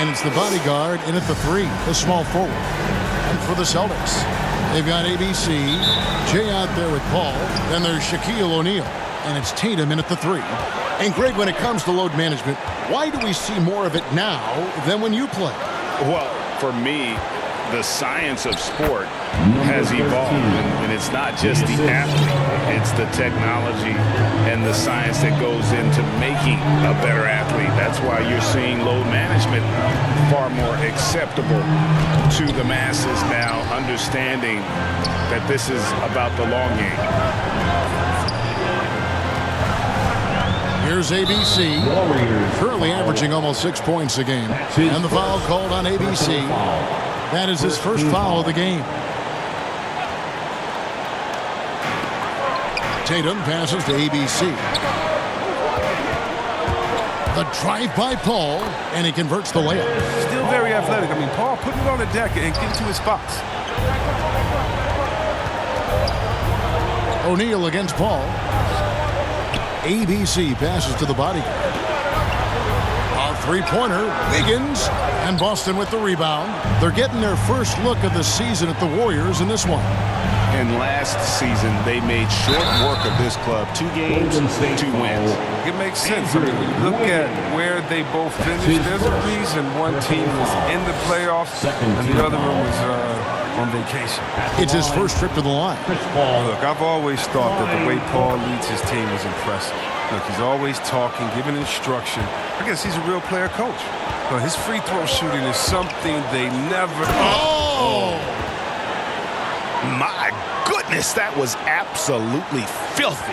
And it's the bodyguard in at the 3, the small forward. And for the Celtics, they've got ABC, Jay out there with Paul. Then there's Shaquille O'Neal. And it's Tatum in at the 3. And Greg, when it comes to load management, why do we see more of it now than when you play? Well, for me, the science of sport has evolved, and it's not just the athlete, it's the technology and the science that goes into making a better athlete. That's why you're seeing load management far more acceptable to the masses now, understanding that this is about the long game. Here's ABC, currently averaging almost 6 points a game. And the foul called on ABC. That is his first foul of the game. Tatum passes to ABC. The drive by Paul, and he converts the layup. Still very athletic. I mean, Paul put it on the deck and get to his spots. O'Neal against Paul. ABC passes to the bodyguard. A three-pointer, Wiggins, and Boston with the rebound. They're getting their first look of the season at the Warriors in this one. And last season, they made short work of this club. 2 games, 2 wins. It makes sense. I mean, when you look at where they both finished, there's a reason one team was in the playoffs and the other one was on vacation. It's his first trip to the line. Look, I've always thought that the way Paul leads his team is impressive. Look, he's always talking, giving instruction. I guess he's a real player coach. But his free throw shooting is something they never... Oh! My goodness, that was absolutely filthy.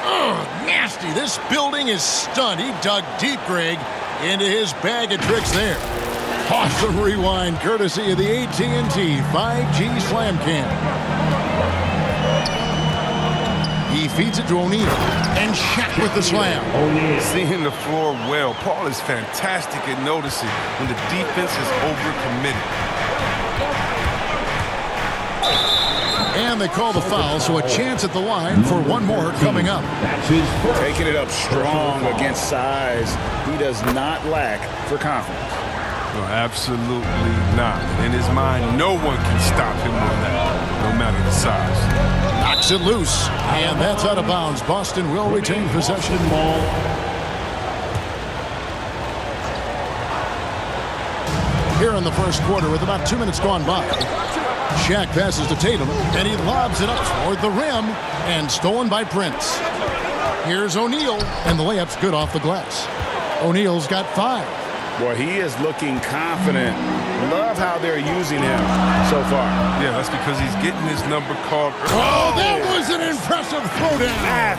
Nasty. This building is stunned. He dug deep, Greg, into his bag of tricks there. Awesome rewind, courtesy of the AT&T 5G Slam Cam. He feeds it to O'Neal, and Shaq with the slam. Seeing the floor well. Paul is fantastic at noticing when the defense is overcommitted. And they call the foul, so a chance at the line for one more coming up. Taking it up strong against size. He does not lack for confidence. No, absolutely not. In his mind, no one can stop him on that, no matter the size. Knocks it loose, and that's out of bounds. Boston will retain possession. Here in the first quarter with about 2 minutes gone by. Shaq passes to Tatum, and he lobs it up toward the rim, and stolen by Prince. Here's O'Neal, and the layup's good off the glass. O'Neal's got 5. Boy, he is looking confident. Love how they're using him so far. Yeah, that's because he's getting his number called. Oh, that was an impressive throwdown.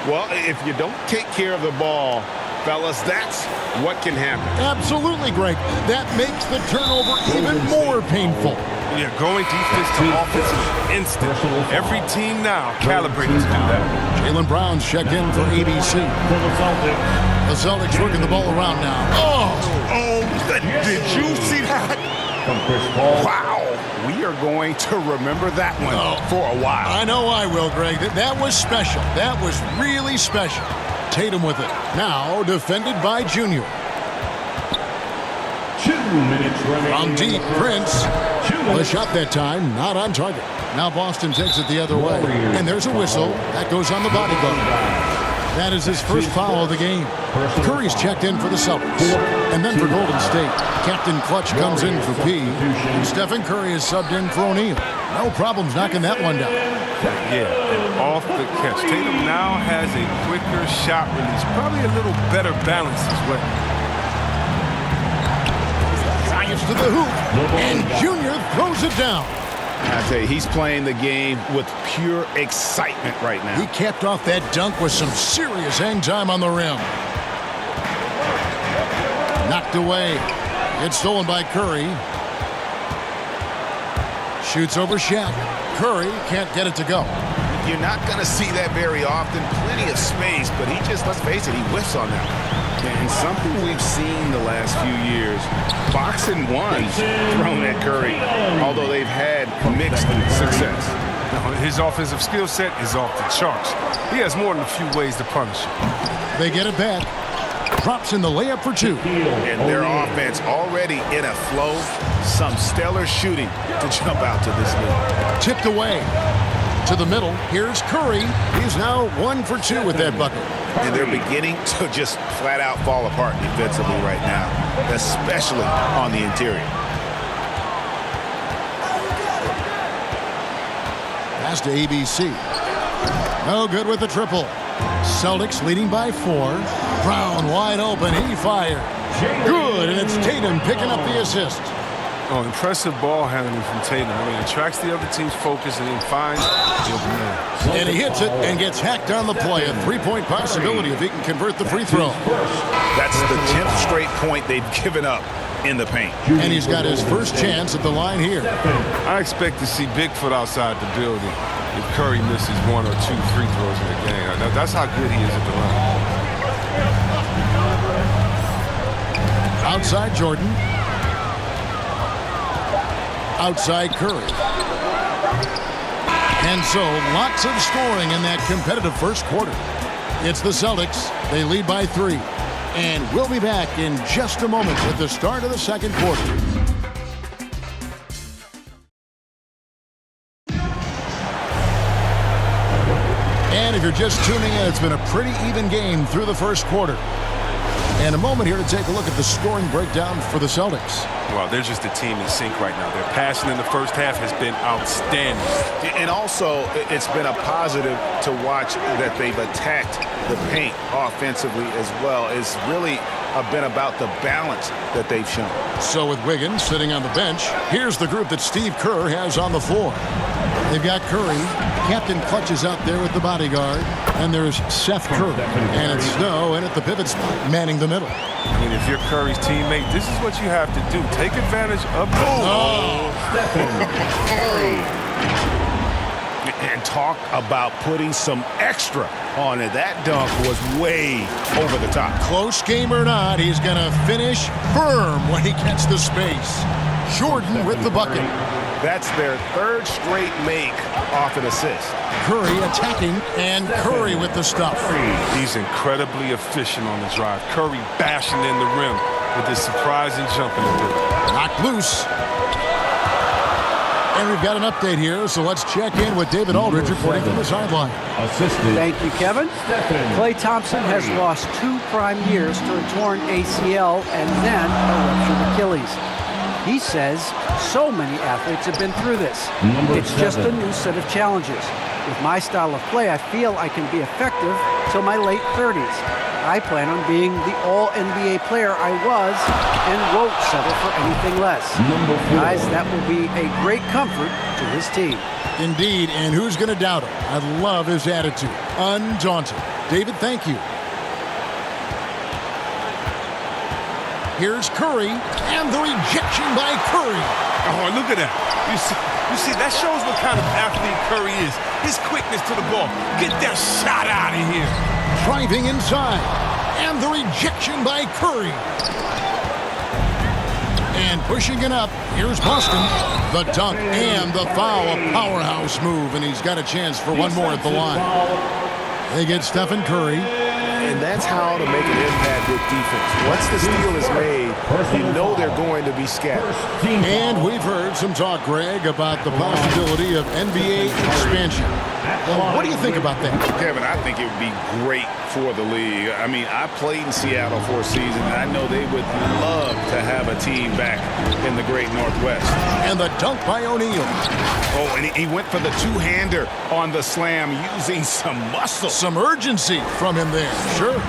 Well, if you don't take care of the ball, fellas, that's what can happen. Absolutely, Greg. That makes the turnover even more painful. Yeah, going defense to offense is instant. Every team now calibrated to do that. Jaylen Brown's checked in for ABC. The Celtics working the ball around now. Oh, did you see that? Wow. We are going to remember that one for a while. I know I will, Greg. That was special. That was really special. Tatum with it. Now defended by Junior. 2 minutes remaining. From deep, Prince. The shot that time, not on target. Now Boston takes it the other way. And there's a whistle. That goes on the bodyguard. That is his first foul of the game. Curry's checked in for the Celtics. And then for Golden State, Captain Clutch comes in for P. And Stephen Curry is subbed in for O'Neal. No problems knocking that one down. Yeah, and off the catch. Tatum now has a quicker shot release. Probably a little better balance as well. Drives to the hoop. And Junior throws it down. I tell you, he's playing the game with pure excitement right now. He capped off that dunk with some serious hang time on the rim. Knocked away. It's stolen by Curry. Shoots over Shaq. Curry can't get it to go. You're not going to see that very often. Plenty of space, but he just, let's face it, he whiffs on that. And something we've seen the last few years, boxing ones thrown at Curry, although they've had mixed success. His offensive skill set is off the charts. He has more than a few ways to punish him. They get it back. drops in the layup for two. And their offense already in a flow. Some stellar shooting to jump out to this lead. Tipped away to the middle. Here's Curry. He's now 1 for 2 with that bucket. And they're beginning to just flat out fall apart defensively right now, especially on the interior. Pass to ABC. No good with the triple. Celtics leading by 4. Brown wide open. He fired. Good, and it's Tatum picking up the assist. Oh, impressive ball handling from Tatum. I mean, it attracts the other team's focus and then finds the open man. And he hits it and gets hacked on the play. A three-point possibility if he can convert the free throw. That's the 10th straight point they've given up in the paint. And he's got his first chance at the line here. I expect to see Bigfoot outside the building if Curry misses 1 or 2 free throws in the game. Now, that's how good he is at the line. Outside Jordan. Outside Curry. And so lots of scoring in that competitive first quarter. It's the Celtics. They lead by 3. And we'll be back in just a moment with the start of the second quarter. And if you're just tuning in, it's been a pretty even game through the first quarter. And a moment here to take a look at the scoring breakdown for the Celtics. Well, they're just a team in sync right now. Their passing in the first half has been outstanding. And also, it's been a positive to watch that they've attacked the paint offensively as well. It's really been about the balance that they've shown. So with Wiggins sitting on the bench, here's the group that Steve Kerr has on the floor. They've got Curry. Captain Clutch is out there with the bodyguard. And there's Seth Curry. And it's Snow in at the pivot spot, manning the middle. I mean, if you're Curry's teammate, this is what you have to do. Take advantage of the... And talk about putting some extra on it. That dunk was way over the top. Close game or not, he's going to finish firm when he gets the space. Jordan with the bucket. That's their third straight make off an assist. Curry attacking, and Curry with the stuff. He's incredibly efficient on the drive. Curry bashing in the rim with his surprising jump in the middle. Knocked loose. And we've got an update here, so let's check in with David Aldridge reporting from the sideline. Thank you, Kevin. Klay Thompson has lost 2 prime years to a torn ACL and then a ruptured Achilles. He says so many athletes have been through this. It's just a new set of challenges. With my style of play, I feel I can be effective till my late 30s. I plan on being the all-NBA player I was and won't settle for anything less. Guys, that will be a great comfort to his team. Indeed, and who's going to doubt him? I love his attitude. Undaunted. David, thank you. Here's Curry, and the rejection by Curry. Oh, look at that. You see, that shows what kind of athlete Curry is. His quickness to the ball. Get that shot out of here. Driving inside, and the rejection by Curry. And pushing it up, here's Boston. The dunk and the foul, a powerhouse move, and he's got a chance for one more at the line. They get Stephen Curry. And that's how to make an impact with defense. Once the steal is made, you know they're going to be scattered. And we've heard some talk, Greg, about the possibility of NBA expansion. Well, what do you think about that? Kevin, I think it would be great for the league. I mean, I played in Seattle for a season, and I know they would love to have a team back in the great Northwest. And the dunk by O'Neal. Oh, and he went for the two-hander on the slam using some muscle. Some urgency from him there, sure.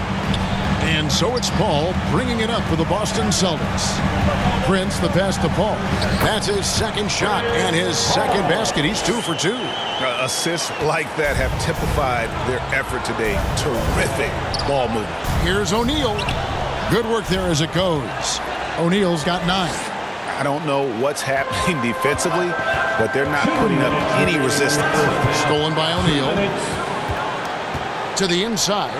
And so it's Paul bringing it up for the Boston Celtics. Prince, the pass to Paul. That's his second shot and his second basket. He's 2 for 2. Assists like that have typified their effort today. Terrific ball movement. Here's O'Neal. Good work there as it goes. O'Neal's got 9. I don't know what's happening defensively, but they're not putting up any resistance. Stolen by O'Neal. To the inside.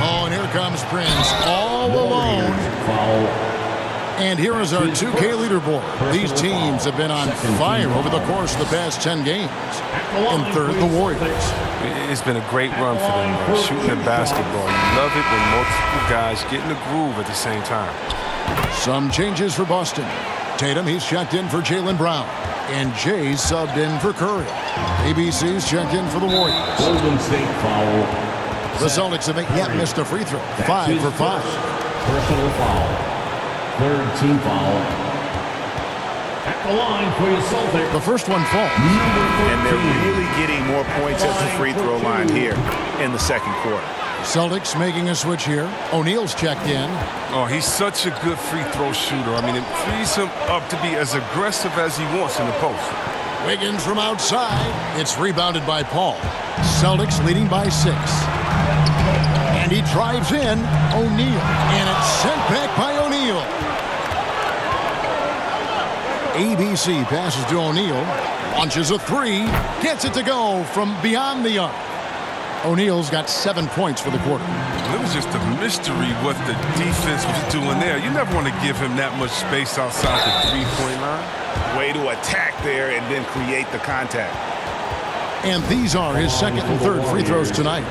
Oh, and here comes Prince all alone. And here is our 2K leaderboard. These teams have been on fire over the course of the past 10 games. In third, the Warriors. It's been a great run for them, shooting the basketball. You love it when multiple guys get in the groove at the same time. Some changes for Boston. Tatum, he's checked in for Jaylen Brown. And Jay's subbed in for Curry. ABC's checked in for the Warriors. Golden State foul. The Celtics have yet missed a free throw. 5 for 5. Personal foul. Third team foul. At the line for your Celtics. The first one falls. And they're really getting more points at the free throw line here in the second quarter. Celtics making a switch here. O'Neal's checked in. Oh, he's such a good free throw shooter. I mean, it frees him up to be as aggressive as he wants in the post. Wiggins from outside. It's rebounded by Paul. Celtics leading by 6. And he drives in. O'Neal. And it's sent back by O'Neal. ABC passes to O'Neal. Launches a 3. Gets it to go from beyond the arc. O'Neal's got 7 points for the quarter. It was just a mystery what the defense was doing there. You never want to give him that much space outside the three-point line. Way to attack there and then create the contact. And these are his second and third free throws tonight.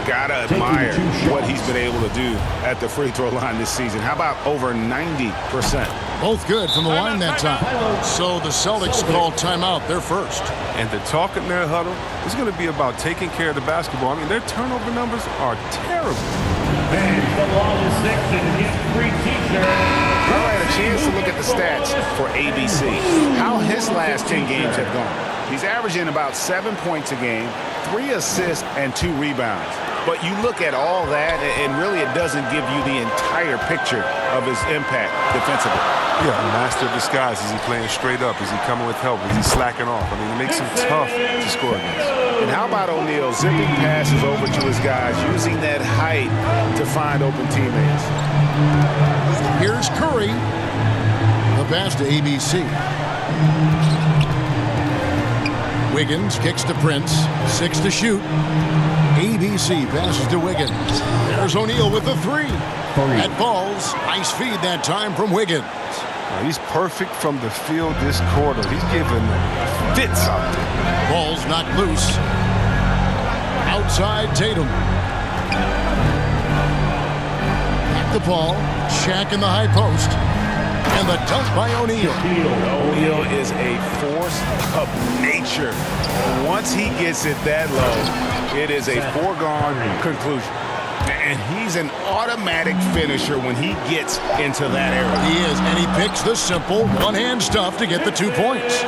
Gotta admire what he's been able to do at the free throw line this season. How about over 90%? Both good from the line that time. So the Celtics call timeout. They're first. And the talk in their huddle is going to be about taking care of the basketball. I mean, their turnover numbers are terrible. And the ball is 6 and his free t-shirt. All right, a chance to look at the stats for ABC. How his last 10 games have gone. He's averaging about 7 points a game, 3 assists, and 2 rebounds. But you look at all that, and really it doesn't give you the entire picture of his impact defensively. Yeah, a master of disguise. Is he playing straight up? Is he coming with help? Is he slacking off? I mean, it makes him tough to score against. And how about O'Neal zipping passes over to his guys, using that height to find open teammates? Here's Curry. The pass to ABC. Wiggins kicks to Prince. 6 to shoot. ABC passes to Wiggins. There's O'Neal with the 3. That falls. Nice feed that time from Wiggins. He's perfect from the field this quarter. He's giving fits out there. Ball's knocked loose. Outside Tatum. Back to Paul. Shaq in the high post. And the dunk by O'Neal. O'Neal is a force of nature. Once he gets it that low, it is a foregone conclusion. And he's an automatic finisher when he gets into that area. He is, and he picks the simple one-hand stuff to get the 2 points.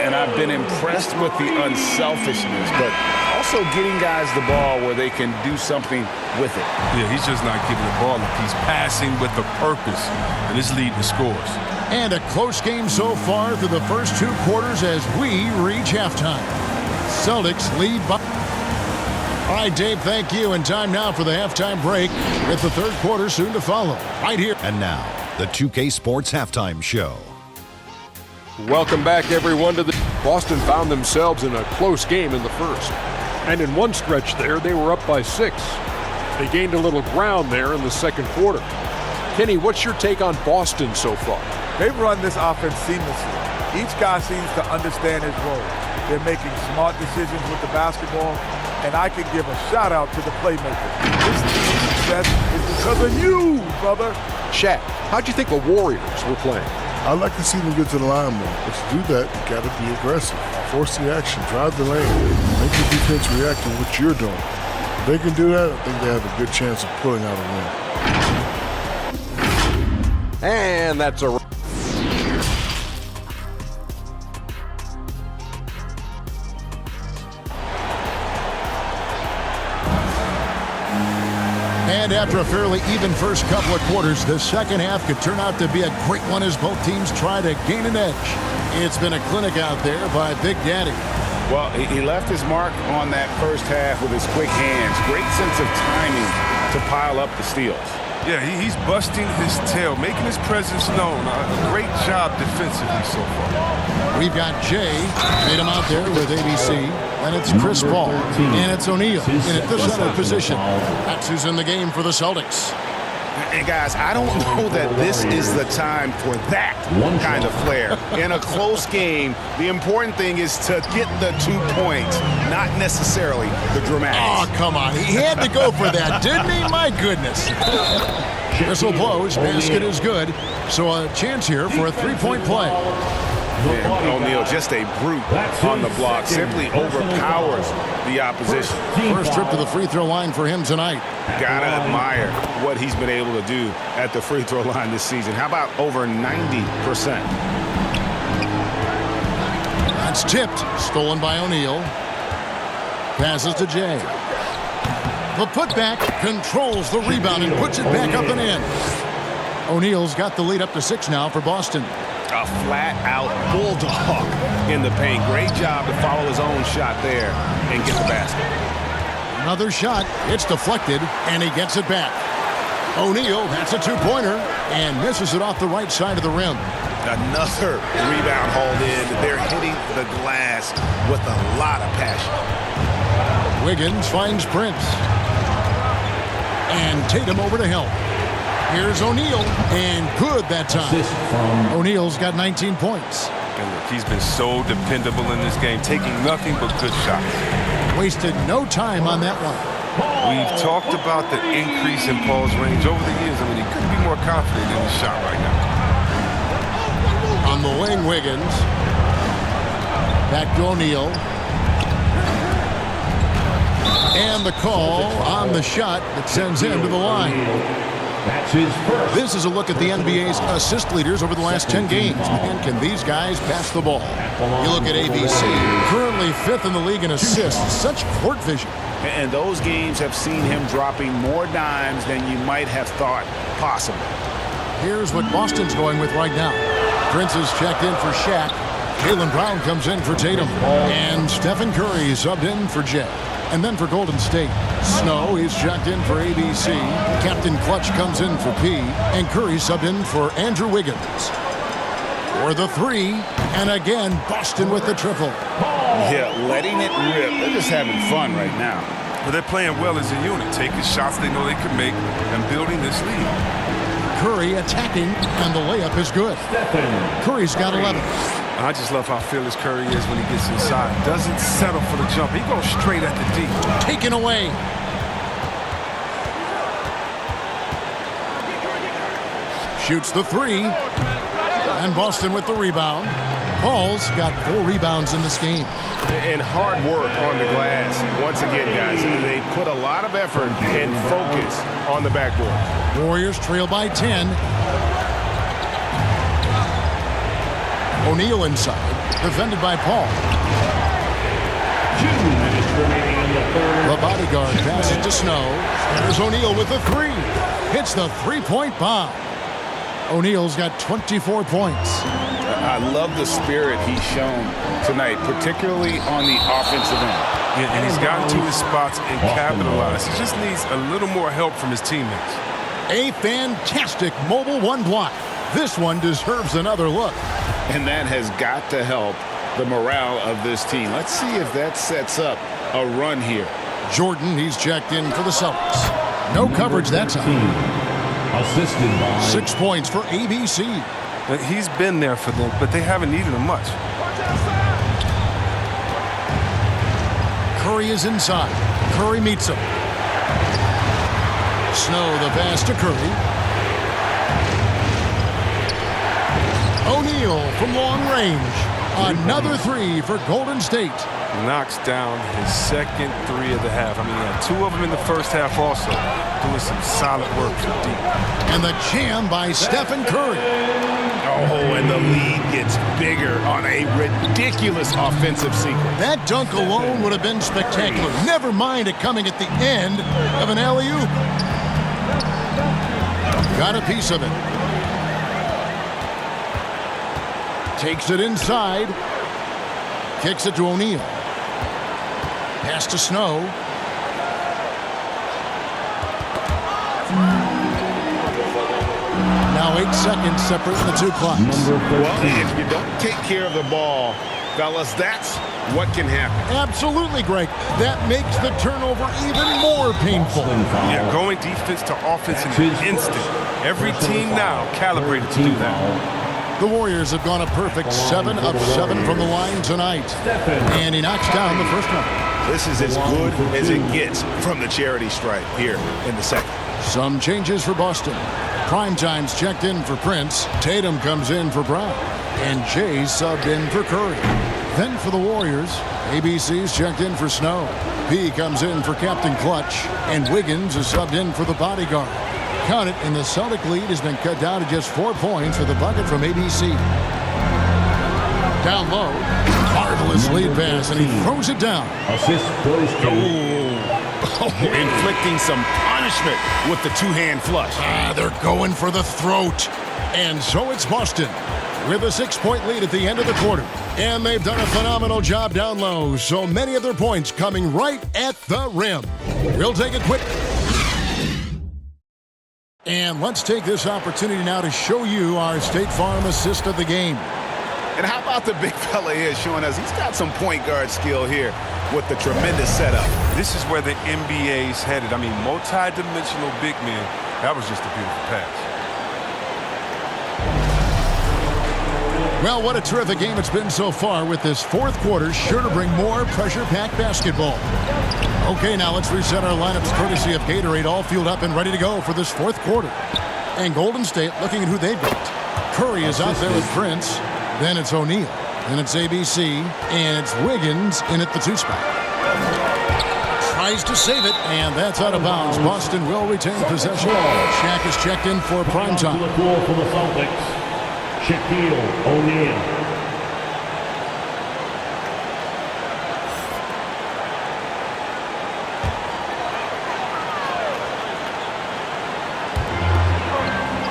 And I've been impressed with the unselfishness, but also getting guys the ball where they can do something with it. Yeah, he's just not giving the ball up. He's passing with a purpose, and it's leading to scores. And a close game so far through the first 2 quarters as we reach halftime. Celtics lead by... All right, Dave, thank you. And time now for the halftime break with the third quarter soon to follow. Right here. And now, the 2K Sports Halftime Show. Welcome back, everyone, to the... Boston found themselves in a close game in the first. And in one stretch there, they were up by 6. They gained a little ground there in the second quarter. Kenny, what's your take on Boston so far? They've run this offense seamlessly. Each guy seems to understand his role. They're making smart decisions with the basketball, and I can give a shout-out to the playmakers. This team's success is because of you, brother. Shaq, how'd you think the Warriors were playing? I'd like to see them get to the line more, but to do that, you got to be aggressive. Force the action, drive the lane, make the defense react to what you're doing. If they can do that, I think they have a good chance of pulling out a win. And that's a... And after a fairly even first couple of quarters, the second half could turn out to be a great one as both teams try to gain an edge. It's been a clinic out there by Big Daddy. Well, he left his mark on that first half with his quick hands. Great sense of timing to pile up the steals. Yeah, he's busting his tail, making his presence known. A great job defensively so far. We've got Jay, made him out there with ABC, and it's Chris Paul, and it's O'Neal in at the center position. That's who's in the game for the Celtics. And guys, I don't know that this is the time for that kind of flair. In a close game, the important thing is to get the 2 points, not necessarily the dramatics. Oh, come on. He had to go for that, didn't he? My goodness. Whistle blows. Basket is good. So a chance here for a three-point play. And O'Neal, just a brute on the block, simply overpowers the opposition. First trip to the free throw line for him tonight. Gotta admire what he's been able to do at the free throw line this season. How about over 90%? That's tipped. Stolen by O'Neal. Passes to Jay. The putback controls the rebound and puts it back up and in. O'Neal's got the lead up to 6 now for Boston. A flat-out bulldog in the paint. Great job to follow his own shot there and get the basket. Another shot. It's deflected, and he gets it back. O'Neal, that's a two-pointer, and misses it off the right side of the rim. Another rebound hauled in. They're hitting the glass with a lot of passion. Wiggins finds Prince. And Tatum over to help. Here's O'Neal, and good that time. O'Neal's got 19 points. And look, he's been so dependable in this game, taking nothing but good shots. Wasted no time on that one. We've talked about the increase in Paul's range over the years. I mean, he couldn't be more confident in his shot right now. On the wing, Wiggins. Back to O'Neal. And the call on the shot that sends him to the line. That's his first. This is a look at the NBA's assist leaders over the last 10 games. Man, can these guys pass the ball? You look at ABC, currently 5th in the league in assists. Such court vision. And those games have seen him dropping more dimes than you might have thought possible. Here's what Boston's going with right now. Prince is checked in for Shaq. Jaylen Brown comes in for Tatum. And Stephen Curry subbed in for Jay. And then for Golden State, Snow is checked in for ABC. Captain Clutch comes in for P. And Curry subbed in for Andrew Wiggins. For the 3, and again, Boston with the triple. Yeah, letting it rip. They're just having fun right now. But they're playing well as a unit, taking shots they know they can make and building this lead. Curry attacking, and the layup is good. Curry's got 11. I just love how fearless Curry is when he gets inside. Doesn't settle for the jump. He goes straight at the D. Taken away. Shoots the 3. And Boston with the rebound. Paul's got 4 rebounds in this game. And hard work on the glass. Once again, guys, they put a lot of effort and focus on the backboard. Warriors trail by 10. O'Neal inside, defended by Paul. 2 minutes remaining in the third. The bodyguard passes to Snow. There's O'Neal with the 3. Hits the three-point bomb. O'Neal's got 24 points. I love the spirit he's shown tonight, particularly on the offensive end. Yeah, and he's gotten to his spots and capitalized. He just needs a little more help from his teammates. A fantastic mobile 1 block. This one deserves another look. And that has got to help the morale of this team. Let's see if that sets up a run here. Jordan, he's checked in for the Celtics. No coverage that time. Assisted by 6 points for ABC. He's been there for them, but they haven't needed him much. Curry is inside. Curry meets him. Snow the pass to Curry. O'Neal from long range. Another 3 for Golden State. Knocks down his second 3 of the half. I mean, he had 2 of them in the first half also. Doing some solid work from deep. And the jam by Stephen Curry. Oh, and the lead gets bigger on a ridiculous offensive sequence. That dunk alone would have been spectacular. Never mind it coming at the end of an alley-oop. Got a piece of it. Takes it inside. Kicks it to O'Neal. Pass to Snow. Now 8 seconds separating the 2 clocks. Well, if you don't take care of the ball fellas, that's what can happen. Absolutely, Greg. That makes the turnover even more painful. Yeah, going defense to offense in an instant. Every team now calibrated to do that. The Warriors have gone a perfect 7 of 7 from the line tonight. And he knocks down the first one. This is as good as it gets from the charity stripe here in the second. Some changes for Boston. Primetime's checked in for Prince. Tatum comes in for Brown. And Jay subbed in for Curry. Then for the Warriors, ABC's checked in for Snow. P comes in for Captain Clutch. And Wiggins is subbed in for the bodyguard. Count it, and the Celtic lead has been cut down to just 4 points with a bucket from ABC. Down low, marvelous lead pass, and he throws it down. Assist goes to Inflicting some punishment with the two-hand flush. They're going for the throat. And so it's Boston with a 6-point lead at the end of the quarter. And they've done a phenomenal job down low, so many of their points coming right at the rim. We'll take a quick... And let's take this opportunity now to show you our State Farm assist of the game. And how about the big fella here showing us he's got some point guard skill here with the tremendous setup. This is where the NBA's headed. I mean, multi-dimensional big men. That was just a beautiful pass. Well, what a terrific game it's been so far, with this fourth quarter sure to bring more pressure-packed basketball. Okay, now let's reset our lineups courtesy of Gatorade, all fueled up and ready to go for this fourth quarter. And Golden State looking at who they've got. Curry is out there with Prince. Then it's O'Neal. Then it's ABC. And it's Wiggins in at the 2 spot. Tries to save it, and that's out of bounds. Boston will retain possession. Shaq is checked in for prime time. To the floor for the Celtics. Shaquille O'Neal.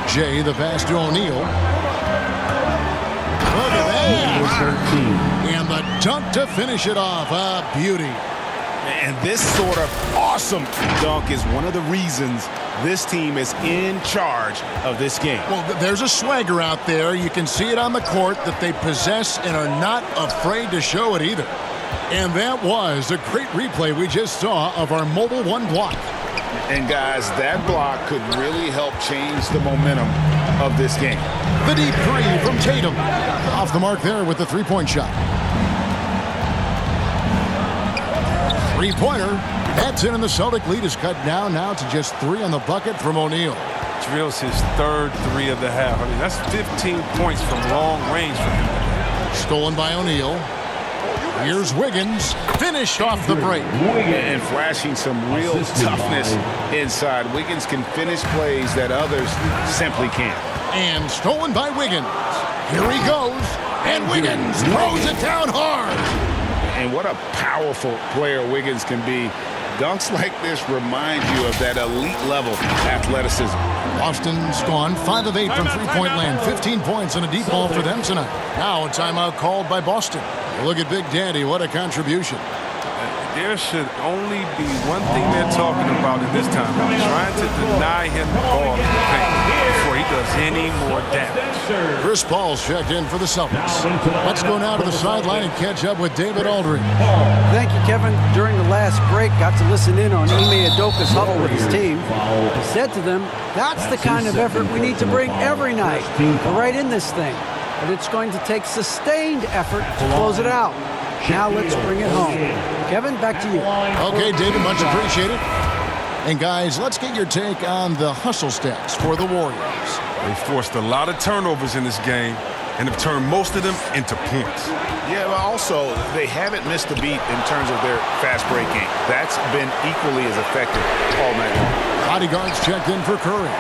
Jay, the pass to O'Neal. Look at that. And the dunk to finish it off. A beauty. And this sort of awesome dunk is one of the reasons this team is in charge of this game. Well, there's a swagger out there. You can see it on the court that they possess and are not afraid to show it either. And that was a great replay we just saw of our Mobile One block. And guys, that block could really help change the momentum of this game. The deep three from Tatum. Off the mark there with the three-point shot. Three-pointer. That's in, and the Celtic lead is cut down now to just 3 on the bucket from O'Neal. Drills his third 3 of the half. I mean, that's 15 points from long range for him. Stolen by O'Neal. Here's Wiggins. Finished off the break. And flashing some real toughness inside. Wiggins can finish plays that others simply can't. And stolen by Wiggins. Here he goes. And Wiggins throws it down hard. And what a powerful player Wiggins can be. Dunks like this remind you of that elite level athleticism. Boston's gone 5 of 8 from three-point land. 15 points and a deep ball for them tonight. Now a timeout called by Boston. Look at Big Daddy. What a contribution. There should only be one thing they're talking about in this time. Trying to deny him the ball in the paint before he does any more damage. Chris Paul's checked in for the Celtics. Let's go now to the sideline and catch up with David Aldridge. Thank you, Kevin. During the last break, got to listen in on Ime Udoka's huddle with his team. He said to them, that's the kind of effort we need to bring every night. We're right in this thing. But it's going to take sustained effort to close it out. Now let's bring it home. Kevin, back to you. Okay, David, much appreciated. And guys, let's get your take on the hustle stats for the Warriors. They forced a lot of turnovers in this game and have turned most of them into points. Yeah, but also they haven't missed a beat in terms of their fast break game. That's been equally as effective all night long. Bodyguards checked in for Curry.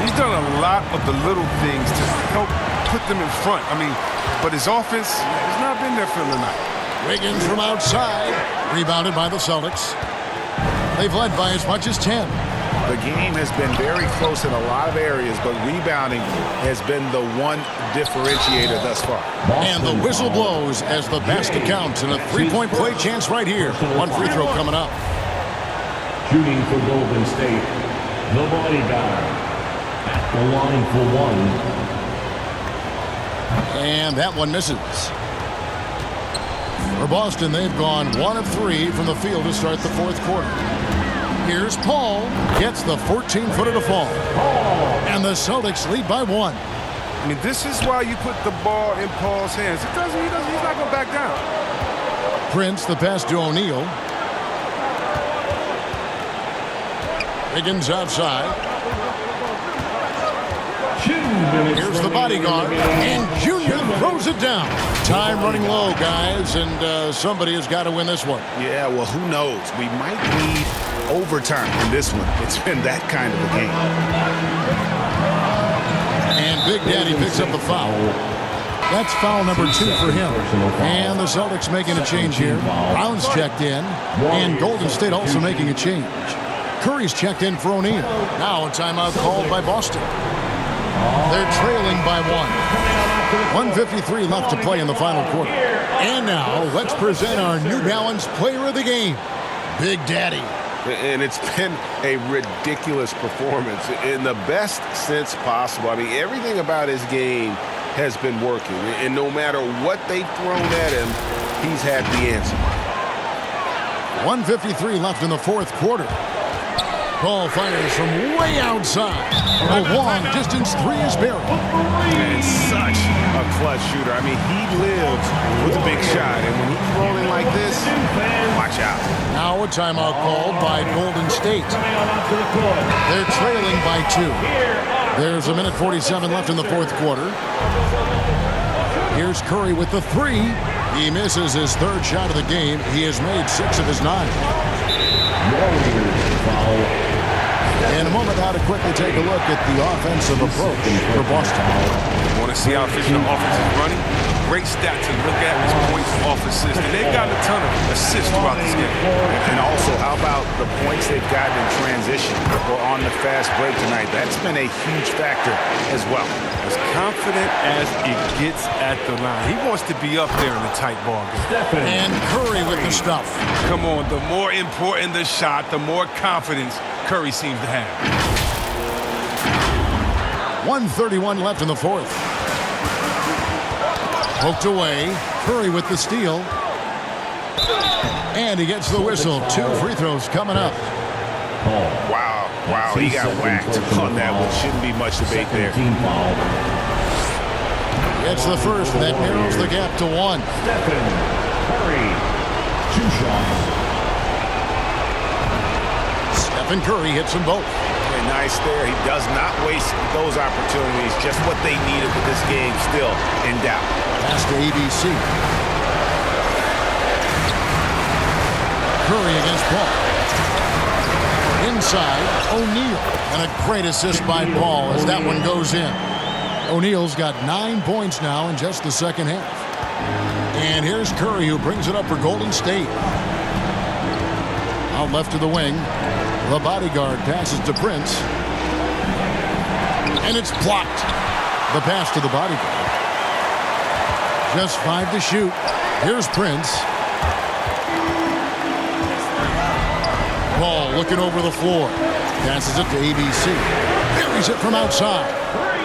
He's done a lot of the little things to help put them in front. I mean, but his offense has not been there for the night. Wiggins from outside, rebounded by the Celtics. They've led by as much as 10. The game has been very close in a lot of areas, but rebounding has been the one differentiator thus far. And the whistle blows as the basket counts, and a three-point play chance right here. One free throw coming up. Shooting for Golden State, the bodyguard at the line for 1. And that one misses. For Boston, they've gone 1 of 3 from the field to start the fourth quarter. Here's Paul. Gets the 14-footer to fall. And the Celtics lead by 1. I mean, this is why you put the ball in Paul's hands. He's not going to back down. Prince, the pass to O'Neal. Higgins outside. Here's the bodyguard. And Junior throws it down. Time running low, guys, and somebody has got to win this one. Yeah, well, who knows? We might need overtime in this one. It's been that kind of a game. And Big Daddy picks up the foul. That's foul number 2 for him. And the Celtics making a change here. Brown's checked in. And Golden State also making a change. Curry's checked in for O'Neal. Now a timeout called by Boston. They're trailing by 1. 1:53 left to play in the final quarter. And now let's present our New Balance player of the game, Big Daddy. And it's been a ridiculous performance in the best sense possible. I mean, everything about his game has been working. And no matter what they've thrown at him, he's had the answer. 1:53 left in the fourth quarter. Paul fires from way outside. A long distance 3 is buried. And such a clutch shooter. I mean, he lives with a big shot. And when he's rolling like this, watch out. Now a timeout called by Golden State. They're trailing by 2. There's 1:47 left in the fourth quarter. Here's Curry with the 3. He misses his 3rd shot of the game. He has made 6 of his 9. In a moment, how to quickly take a look at the offensive approach for Boston. You want to see how efficient the offense is running? Great stat to look at is points off assists. And they've gotten a ton of assists throughout this game. And also, how about the points they've gotten in transition or on the fast break tonight? That's been a huge factor as well. As confident as it gets at the line. He wants to be up there in the tight ball game. And Curry with the stuff. Come on, the more important the shot, the more confidence Curry seems to have. 1:31 left in the fourth. Poked away. Curry with the steal. And he gets the whistle. 2 free throws coming up. Wow, he got whacked on that one. Shouldn't be much debate there. Gets the first, and that narrows the gap to 1. Curry, 2 shots. Stephen Curry hits them both. Okay, nice there. He does not waste those opportunities. Just what they needed with this game still in doubt. Pass to ABC. Curry against Paul. Inside, O'Neal. And a great assist by Paul as that one goes in. O'Neal's got 9 points now in just the second half. And here's Curry, who brings it up for Golden State. Out left to the wing. The bodyguard passes to Prince. And it's blocked. The pass to the bodyguard. Just 5 to shoot. Here's Prince. Ball looking over the floor. Passes it to ABC. Buries it from outside.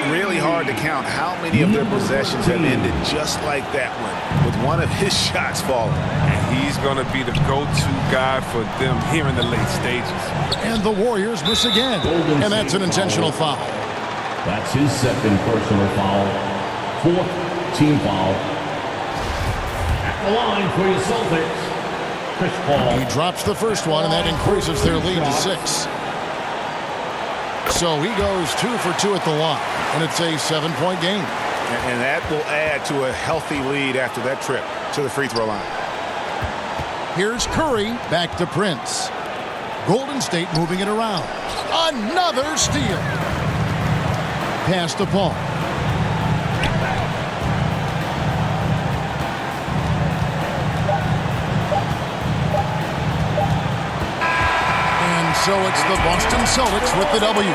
Really hard to count how many of their possessions have ended just like that one, with one of his shots falling. And he's going to be the go-to guy for them here in the late stages. And the Warriors miss again. And that's an intentional foul. That's his 2nd personal foul. 4th team foul. At the line for your Celtics, Chris Paul. He drops the first one, and that increases their lead to 6. So he goes 2 for 2 at the line, and it's a 7-point game. And that will add to a healthy lead after that trip to the free throw line. Here's Curry, back to Prince. Golden State moving it around. Another steal. Pass to Paul. So it's the Boston Celtics with the W.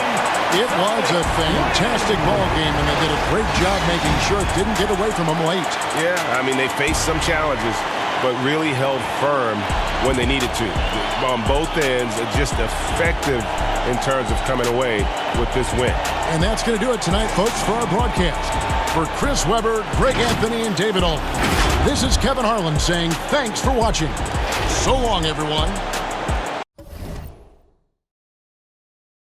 It was a fantastic ball game, and they did a great job making sure it didn't get away from them late. Yeah, I mean, they faced some challenges, but really held firm when they needed to. On both ends, just effective in terms of coming away with this win. And that's going to do it tonight, folks, for our broadcast. For Chris Webber, Greg Anthony, and David Ault, this is Kevin Harlan saying thanks for watching. So long, everyone.